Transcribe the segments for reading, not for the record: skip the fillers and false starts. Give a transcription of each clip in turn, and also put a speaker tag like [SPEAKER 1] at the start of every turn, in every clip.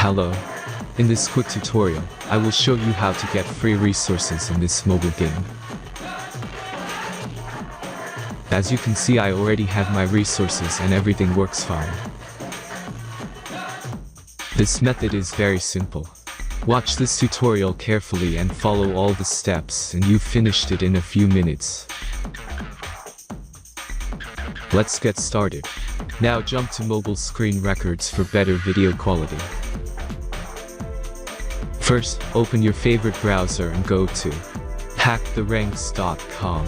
[SPEAKER 1] Hello. In this quick tutorial, I will show you how to get free resources in this mobile game. As you can see, I already have my resources and everything works fine. This method is very simple. Watch this tutorial carefully and follow all the steps and you've finished it in a few minutes. Let's get started. Now jump to mobile screen records for better video quality. First, open your favorite browser and go to hacktheranks.com.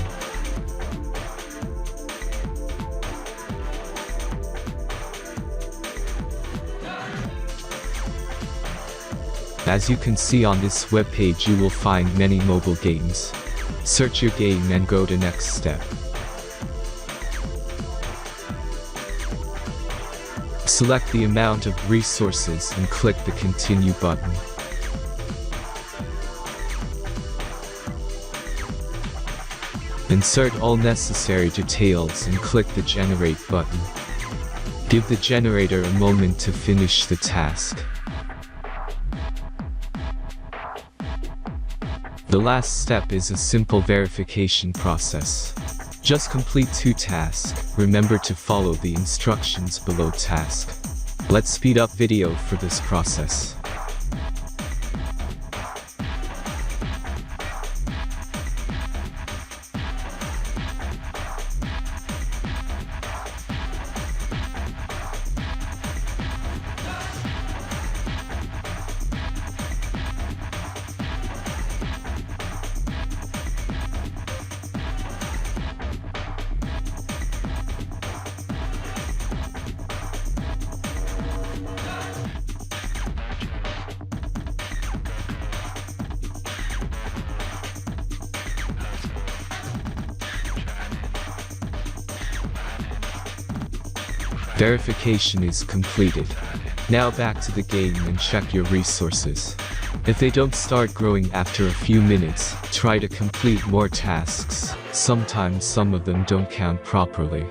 [SPEAKER 1] As you can see on this webpage, you will find many mobile games. Search your game and go to next step. Select the amount of resources and click the continue button. Insert all necessary details and click the generate button. Give the generator a moment to finish the task. The last step is a simple verification process. Just complete 2 tasks. Remember to follow the instructions below task. Let's speed up video for this process. Verification is completed. Now back to the game and check your resources. If they don't start growing after a few minutes, try to complete more tasks. Sometimes some of them don't count properly.